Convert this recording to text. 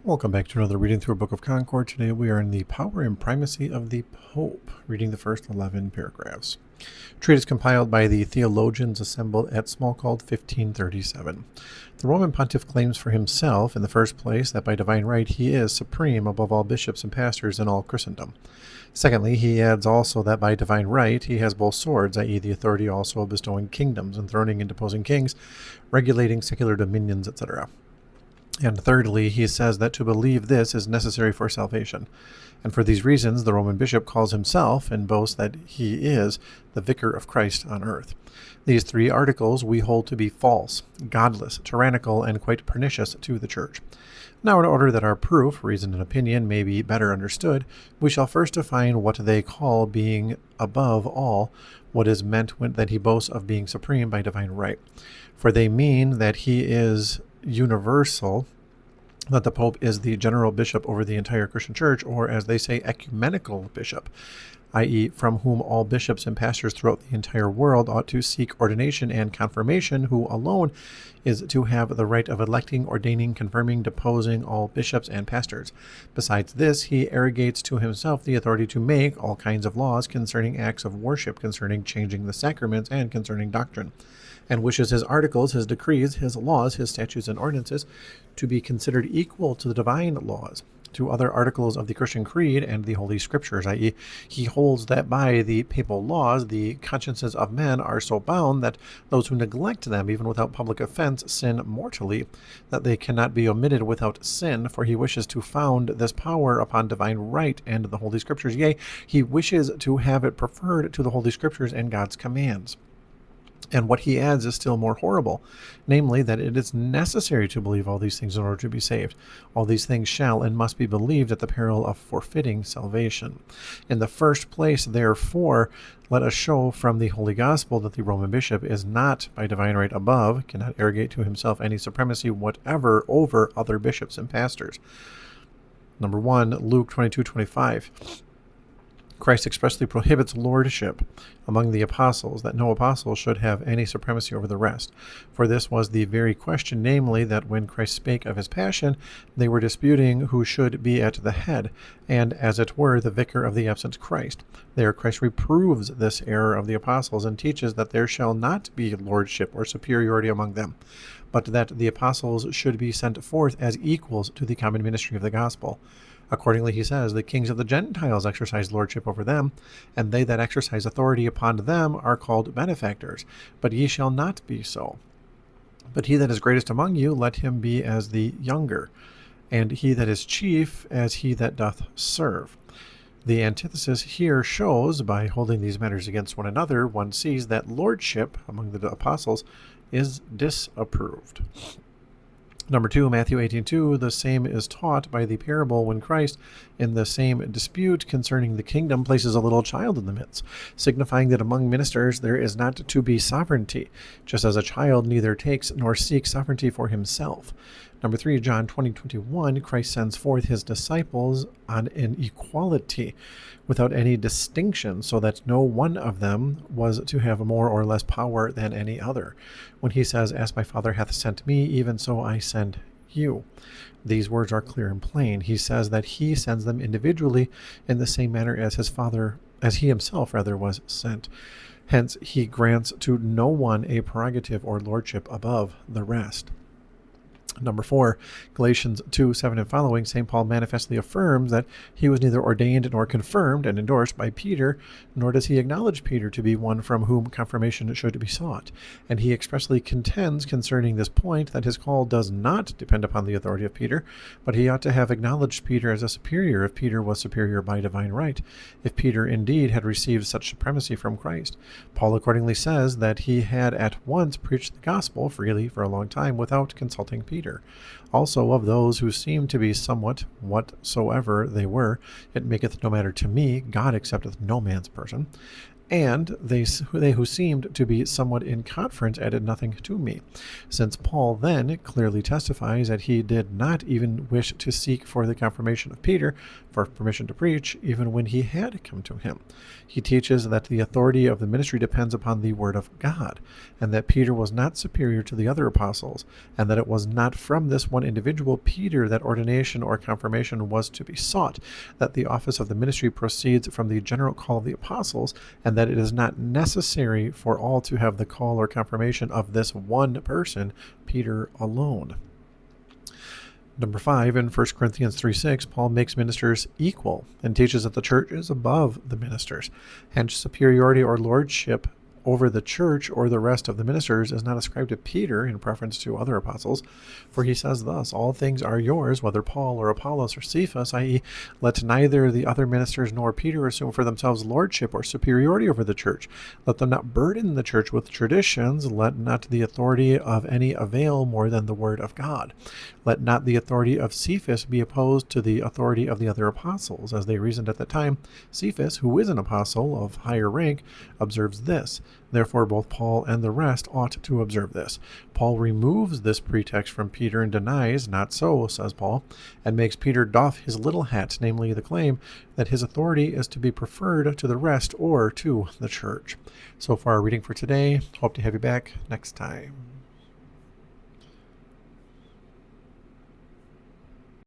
Welcome back to another reading through Book of Concord. Today we are in the Power and Primacy of the Pope, reading the first 11 paragraphs. Treatise compiled by the theologians assembled at Smalcald 1537. The Roman pontiff claims for himself, in the first place, that by divine right he is supreme above all bishops and pastors in all Christendom. Secondly, he adds also that by divine right he has both swords, i.e. the authority also of bestowing kingdoms, enthroning and deposing kings, regulating secular dominions, etc. And thirdly, he says that to believe this is necessary for salvation. And for these reasons, the Roman bishop calls himself and boasts that he is the vicar of Christ on earth. These three articles we hold to be false, godless, tyrannical, and quite pernicious to the Church. Now, in order that our proof, reason, and opinion may be better understood, we shall first define what they call being above all, what is meant when that he boasts of being supreme by divine right. For they mean that he is universal, that the Pope is the general bishop over the entire Christian Church, or as they say, ecumenical bishop, i.e., from whom all bishops and pastors throughout the entire world ought to seek ordination and confirmation, who alone is to have the right of electing, ordaining, confirming, deposing all bishops and pastors. Besides this, he arrogates to himself the authority to make all kinds of laws concerning acts of worship, concerning changing the sacraments, and concerning doctrine, and wishes his articles, his decrees, his laws, his statutes and ordinances to be considered equal to the divine laws, to other articles of the Christian creed and the Holy Scriptures, i.e., he holds that by the papal laws the consciences of men are so bound that those who neglect them, even without public offense, sin mortally, that they cannot be omitted without sin, for he wishes to found this power upon divine right and the Holy Scriptures, yea, he wishes to have it preferred to the Holy Scriptures and God's commands. And what he adds is still more horrible, namely that it is necessary to believe all these things in order to be saved. All these things shall and must be believed at the peril of forfeiting salvation. In the first place, therefore, let us show from the Holy Gospel that the Roman bishop is not by divine right above, cannot arrogate to himself any supremacy whatever over other bishops and pastors. Number 1, Luke 22:25. Christ expressly prohibits lordship among the apostles, that no apostle should have any supremacy over the rest. For this was the very question, namely, that when Christ spake of his passion, they were disputing who should be at the head, and, as it were, the vicar of the absent Christ. There Christ reproves this error of the apostles and teaches that there shall not be lordship or superiority among them, but that the apostles should be sent forth as equals to the common ministry of the gospel. Accordingly, he says, the kings of the Gentiles exercise lordship over them, and they that exercise authority upon them are called benefactors. But ye shall not be so. But he that is greatest among you, let him be as the younger, and he that is chief as he that doth serve. The antithesis here shows, by holding these matters against one another, one sees that lordship among the apostles is disapproved. Number 2, Matthew 18:2, the same is taught by the parable when Christ, in the same dispute concerning the kingdom, places a little child in the midst, signifying that among ministers there is not to be sovereignty, just as a child neither takes nor seeks sovereignty for himself. Number 3, John 20:21, Christ sends forth his disciples on an equality, without any distinction, so that no one of them was to have more or less power than any other. When he says, as my Father hath sent me, even so I send you. These words are clear and plain. He says that he sends them individually in the same manner as he himself was sent. Hence, he grants to no one a prerogative or lordship above the rest. Number 4, Galatians 2:7 and following, St. Paul manifestly affirms that he was neither ordained nor confirmed and endorsed by Peter, nor does he acknowledge Peter to be one from whom confirmation should be sought. And he expressly contends concerning this point that his call does not depend upon the authority of Peter, but he ought to have acknowledged Peter as a superior if Peter was superior by divine right, if Peter indeed had received such supremacy from Christ. Paul accordingly says that he had at once preached the gospel freely for a long time without consulting Peter. Also of those who seem to be somewhat whatsoever they were, it maketh no matter to me, God accepteth no man's person. And they who seemed to be somewhat in conference added nothing to me, since Paul then clearly testifies that he did not even wish to seek for the confirmation of Peter for permission to preach, even when he had come to him. He teaches that the authority of the ministry depends upon the word of God, and that Peter was not superior to the other apostles, and that it was not from this one individual, Peter, that ordination or confirmation was to be sought, that the office of the ministry proceeds from the general call of the apostles, and that it is not necessary for all to have the call or confirmation of this one person, Peter alone. Number 5, in 1 Corinthians 3:6, Paul makes ministers equal and teaches that the church is above the ministers. Hence, superiority or lordship over the church or the rest of the ministers is not ascribed to Peter in preference to other apostles, for he says thus, all things are yours, whether Paul or Apollos or Cephas, i.e., let neither the other ministers nor Peter assume for themselves lordship or superiority over the church. Let them not burden the church with traditions. Let not the authority of any avail more than the word of God. Let not the authority of Cephas be opposed to the authority of the other apostles. As they reasoned at the time, Cephas, who is an apostle of higher rank, observes this. Therefore, both Paul and the rest ought to observe this. Paul removes this pretext from Peter and denies, not so, says Paul, and makes Peter doff his little hat, namely the claim that his authority is to be preferred to the rest or to the church. So far, our reading for today. Hope to have you back next time.